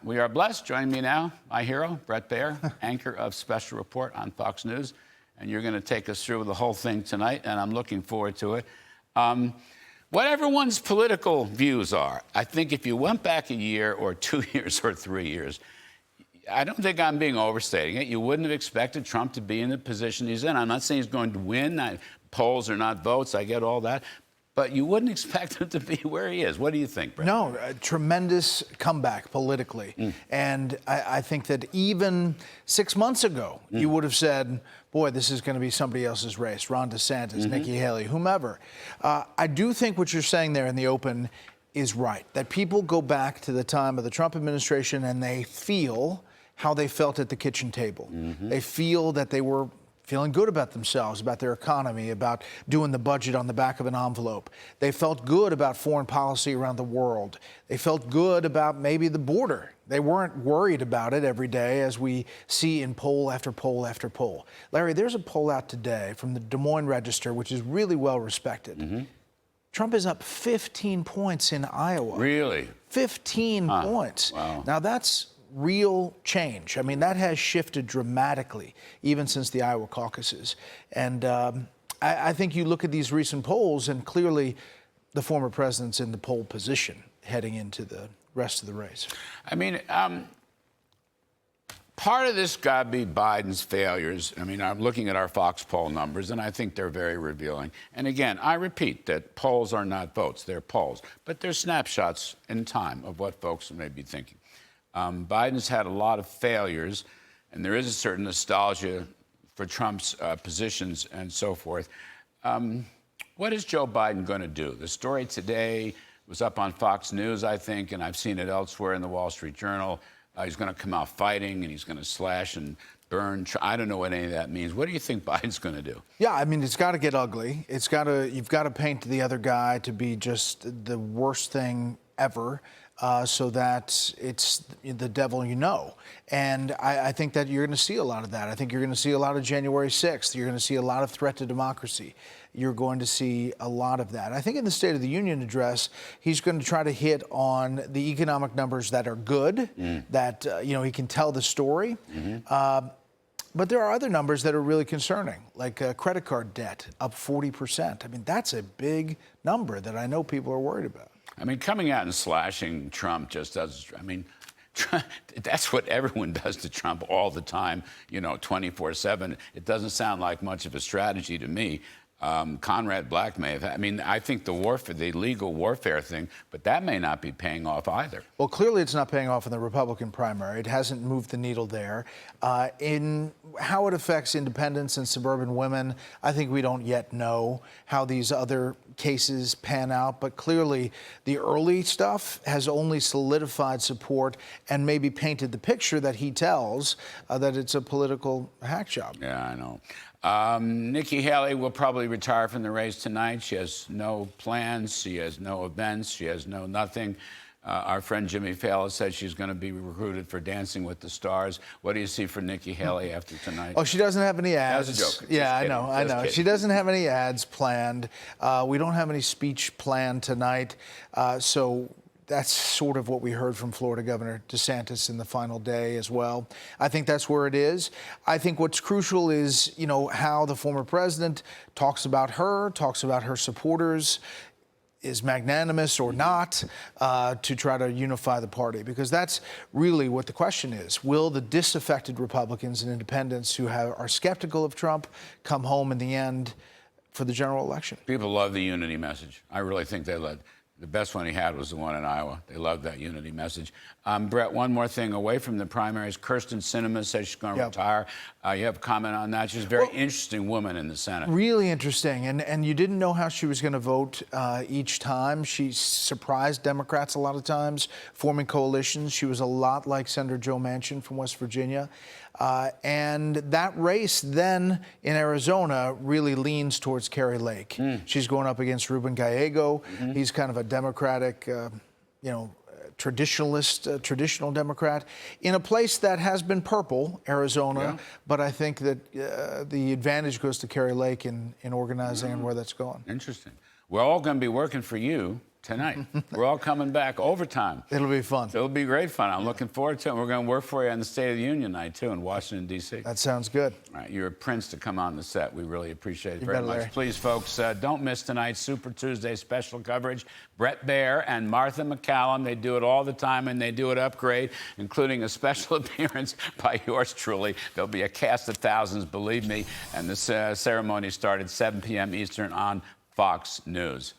we are blessed. Joining me now, my hero, Bret Baier, anchor of Special Report on Fox News. And you're going to take us through the whole thing tonight, and I'm looking forward to it. What everyone's political views are, I think if you went back a year or 2 years or 3 years, I don't think I'm being overstating it. You wouldn't have expected Trump to be in the position he's in. I'm not saying he's going to win. Polls are not votes. I get all that. But you wouldn't expect him to be where he is. What do you think, Bret? No, a tremendous comeback politically. And I think that even 6 months ago, you would have said, boy, this is going to be somebody else's race, Ron DeSantis, Nikki Haley, whomever. I do think what you're saying there in the open is right, that people go back to the time of the Trump administration and they feel how they felt at the kitchen table. They feel that they were feeling good about themselves, about their economy, about doing the budget on the back of an envelope. They felt good about foreign policy around the world. They felt good about maybe the border. They weren't worried about it every day, as we see in poll after poll after poll. Larry, there's a poll out today from the Des Moines Register, which is really well respected. Trump is up 15 points in Iowa. Really? 15 points. Wow. Now, that's real change. I mean, that has shifted dramatically, even since the Iowa caucuses. And I think you look at these recent polls, and clearly the former president's in the pole position heading into the rest of the race. I mean, part of this got to be Biden's failures. I mean, I'm looking at our Fox poll numbers, and I think they're very revealing. And again, I repeat that polls are not votes. They're polls. But they're snapshots in time of what folks may be thinking. Biden's had a lot of failures, and there is a certain nostalgia for Trump's positions and so forth. What is Joe Biden going to do? The story today was up on Fox News, I think, and I've seen it elsewhere in the Wall Street Journal. He's going to come out fighting, and he's going to slash and burn. I don't know what any of that means. What do you think Biden's going to do? Yeah, I mean, it's got to get ugly. You've got to paint the other guy to be just the worst thing ever. So that it's the devil you know. And I think that you're going to see a lot of that. I think you're going to see a lot of January 6th. You're going to see a lot of threat to democracy. You're going to see a lot of that. I think in the State of the Union address, he's going to try to hit on the economic numbers that are good, that, he can tell the story. But there are other numbers that are really concerning, like credit card debt up 40%. I mean, that's a big number that I know people are worried about. I mean, coming out and slashing Trump just does, I mean, that's what everyone does to Trump all the time, 24/7. It doesn't sound like much of a strategy to me. Conrad Black may have, I mean, I think the legal warfare thing, but that may not be paying off either. Well, clearly it's not paying off in the Republican primary. It hasn't moved the needle there. In how it affects independents and suburban women, I think we don't yet know how these other cases pan out, but clearly the early stuff has only solidified support and maybe painted the picture that he tells that it's a political hack job. Yeah, I know. Nikki Haley will probably retire from the race tonight. She has no plans. She has no events. She has no nothing. Our friend Jimmy Fallon said she's going to be recruited for Dancing with the Stars. What do you see for Nikki Haley after tonight? Oh, she doesn't have any ads. That was a joke. Yeah, I know. She doesn't have any ads planned. We don't have any speech planned tonight. So that's sort of what we heard from Florida Governor DeSantis in the final day as well. I think that's where it is. I think what's crucial is, how the former president talks about her supporters, is magnanimous or not, to try to unify the party, because that's really what the question is. Will the disaffected Republicans and independents who are skeptical of Trump come home in the end for the general election? People love the unity message. I really think they love. The best one he had was the one in Iowa. They loved that unity message. Bret, one more thing. Away from the primaries, Kyrsten Sinema says she's going to retire. You have a comment on that? She's a very interesting woman in the Senate. Really interesting. And you didn't know how she was going to vote each time. She surprised Democrats a lot of times, forming coalitions. She was a lot like Senator Joe Manchin from West Virginia. And that race then in Arizona really leans towards Kari Lake. She's going up against Ruben Gallego. He's kind of a Democratic, traditional Democrat, in a place that has been purple, Arizona. But I think that the advantage goes to Kari Lake in organizing and where that's going. Interesting. We're all going to be working for you tonight. We're all coming back overtime. It'll be fun. It'll be great fun. I'm looking forward to it. We're going to work for you on the State of the Union night, too, in Washington, D.C. That sounds good. All right, you're a prince to come on the set. We really appreciate it You very bet, much. Larry. Please, folks, don't miss tonight's Super Tuesday special coverage. Bret Baier and Martha McCallum, they do it all the time, and they do it up great, including a special appearance by yours truly. There'll be a cast of thousands, believe me, and the ceremony started 7 p.m. Eastern on Fox News.